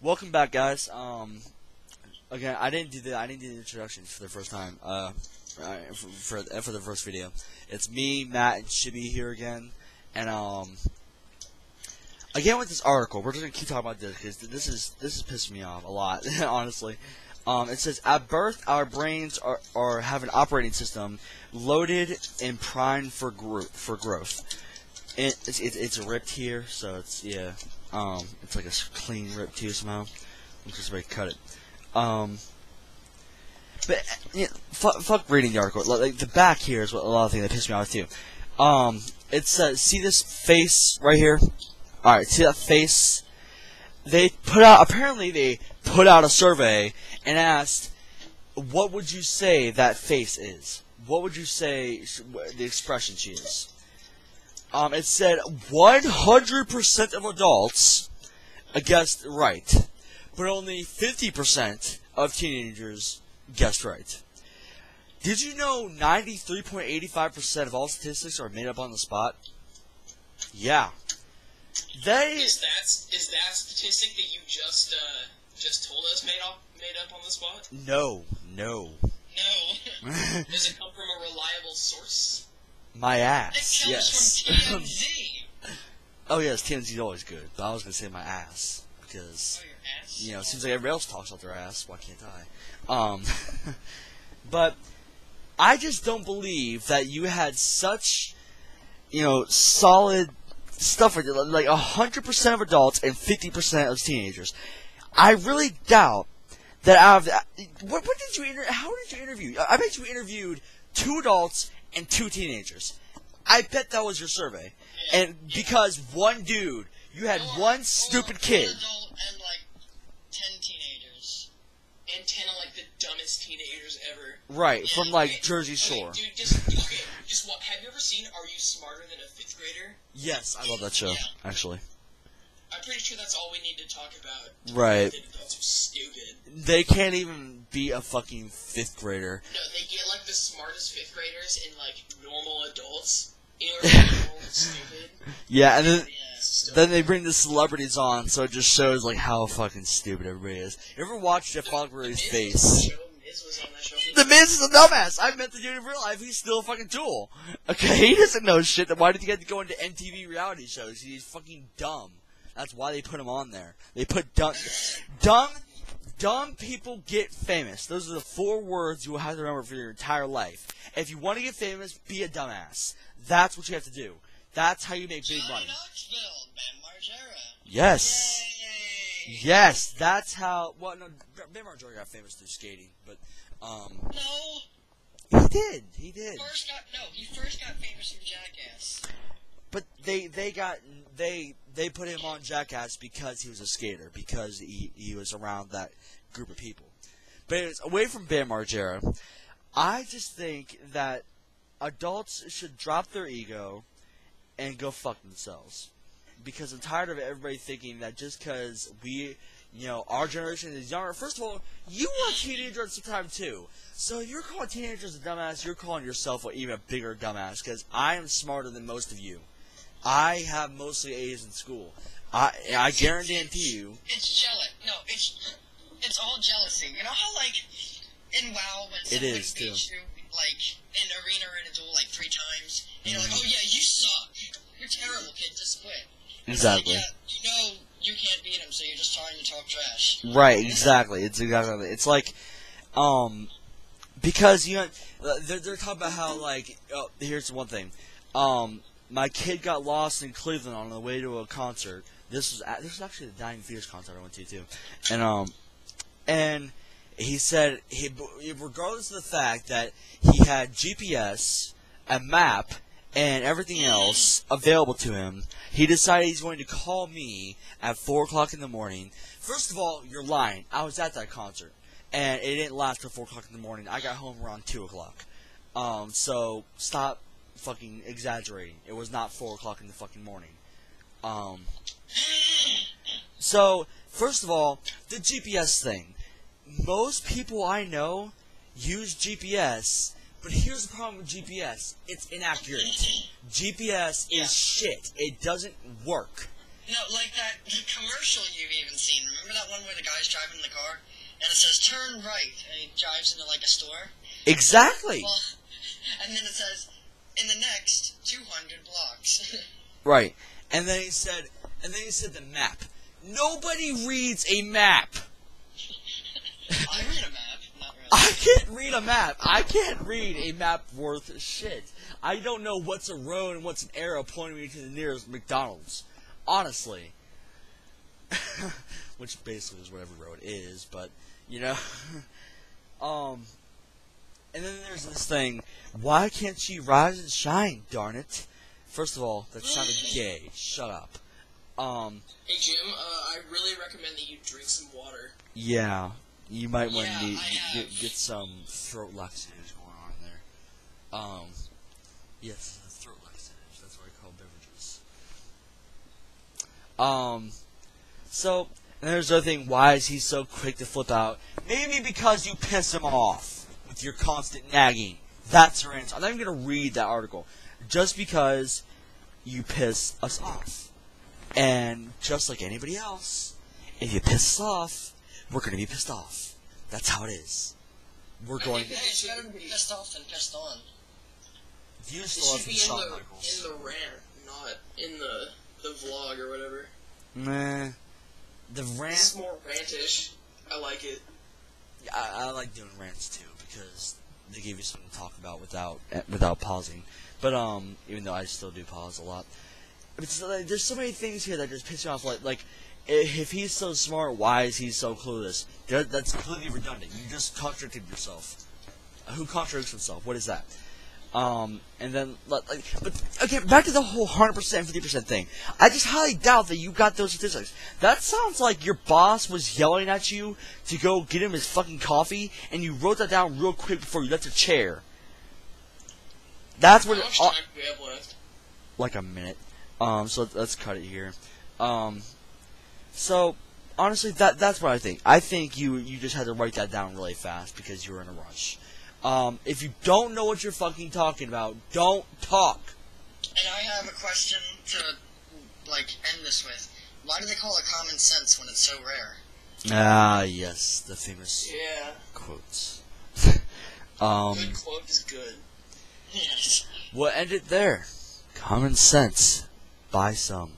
Welcome back, guys. Again, I didn't do the introductions for the first time. For the first video, it's me, Matt, and Chibi here again, and again with this article, we're just gonna keep talking about this because this is pissing me off a lot, honestly. It says at birth, our brains are have an operating system loaded and primed for growth. It's ripped here, so it's it's like a clean rip too somehow. I'm just ready to cut it. But fuck reading the article. Like the back here is what a lot of things that piss me off too. It says, see this face right here? All right, see that face? Apparently they put out a survey and asked, what would you say that face is? What would you say the expression she is? It said 100% of adults guessed right, but only 50% of teenagers guessed right. Did you know 93.85% of all statistics are made up on the spot? Yeah. Is that statistic that you just told us made up on the spot? No. No. Does it come from a reliable source? My ass. It comes from TMZ. Oh yes, TMZ is always good, but I was gonna say my ass because your ass? it seems like everybody else talks about their ass. Why can't I? But I just don't believe that you had such solid stuff like 100% of adults and 50% of teenagers. I really doubt that out of that. What did you how did you interview? I bet you interviewed 2 adults and 2 teenagers. I bet that was your survey. Yeah. And because one dude, you had one stupid kid. 1 adult and 10 teenagers. And 10 of the dumbest teenagers ever. Right, from Jersey Shore. Okay, dude, just what? Have you ever seen Are You Smarter Than a 5th Grader? Yes, I love that show, actually. I'm pretty sure that's all we need to talk about. Right. That's stupid. They can't even be a fucking 5th grader. No, they get the smartest 5th graders and normal adults. Normal and stupid. Yeah, and then they bring the celebrities on, so it just shows how fucking stupid everybody is. You ever watch Jeff Foxworthy's face? The Miz is a dumbass. I met the dude in real life. He's still a fucking tool. Okay, he doesn't know shit. Then why did he get to go into MTV reality shows? He's fucking dumb. That's why they put him on there. They put dumb people get famous. Those are the 4 words you will have to remember for your entire life. If you want to get famous, be a dumbass. That's what you have to do. That's how you make big money. Yes. Yay. Yes, that's how. Well, no, Ben Margera got famous through skating, but no. He did. He first got famous from Jackass. But they put him on Jackass because he was a skater, because he was around that group of people. But anyways, away from Ben Margera, I just think that adults should drop their ego and go fuck themselves. Because I'm tired of everybody thinking that just because our generation is younger. First of all, you were a teenager at some time too. So if you're calling teenagers a dumbass, you're calling yourself an even bigger dumbass. Because I am smarter than most of you. I have mostly A's in school. I guarantee you. It's jealous. No, it's all jealousy. You know how in WoW when someone beats you in arena or in a duel 3 times, and you're like, oh yeah, you suck. You're terrible, kid. Just quit. Exactly. You can't beat him, so you're just trying to talk trash. Right. Exactly. It's exactly. It's because they're talking about how here's one thing. My kid got lost in Cleveland on the way to a concert. This was actually the Dying Fears concert I went to too, and he said regardless of the fact that he had GPS, a map, and everything else available to him, he decided he's going to call me at 4 o'clock in the morning. First of all, you're lying. I was at that concert, and it didn't last till 4 o'clock in the morning. I got home around 2 o'clock. So stop fucking exaggerating. It was not 4 o'clock in the fucking morning. So, first of all, the GPS thing. Most people I know use GPS, but here's the problem with GPS. It's inaccurate. GPS is shit. It doesn't work. No, like that commercial you've even seen. Remember that one where the guy's driving in the car and it says turn right and he drives into like a store? Exactly. Well, and then it says in the next 200 blocks. Right. And then he said the map. Nobody reads a map. I read a map, not really. I can't read a map. I can't read a map worth shit. I don't know what's a road and what's an arrow pointing me to the nearest McDonald's. Honestly. Which basically is what every road is, but, you know. And then there's this thing. Why can't she rise and shine, darn it? First of all, that sounded gay. Shut up. Hey Jim, I really recommend that you drink some water. Yeah. You might want to get some throat laxatives going on there. Yes, throat laxatives. That's what I call beverages. So, and there's the other thing. Why is he so quick to flip out? Maybe because you piss him off with your constant nagging. That's her answer. I'm not even going to read that article. Just because you piss us off. And just like anybody else, if you piss us off, we're going to be pissed off. That's how it is. We're going to... It's better to be pissed off than pissed on. You It still should have be Shawn in Michaels. the rant, not in the vlog or whatever. Nah. The rant... It's more rantish. I like it. I like doing rants too, because they give you something to talk about without pausing. But, even though I still do pause a lot. It's like, there's so many things here that just piss me off. Like, if he's so smart, why is he so clueless? That's completely redundant. You just contradicted yourself. Who contradicts himself? What is that? And then, but again, back to the whole 100%, 50% thing. I just highly doubt that you got those statistics. That sounds like your boss was yelling at you to go get him his fucking coffee, and you wrote that down real quick before you left your chair. That's what. How much time do we have left? Like a minute. So let's cut it here. So honestly, that's what I think. I think you just had to write that down really fast because you were in a rush. If you don't know what you're fucking talking about, don't talk. And I have a question to, end this with. Why do they call it common sense when it's so rare? Ah, yes, the famous quotes. Good quote is good. Yes. We'll end it there. Common sense. Buy some.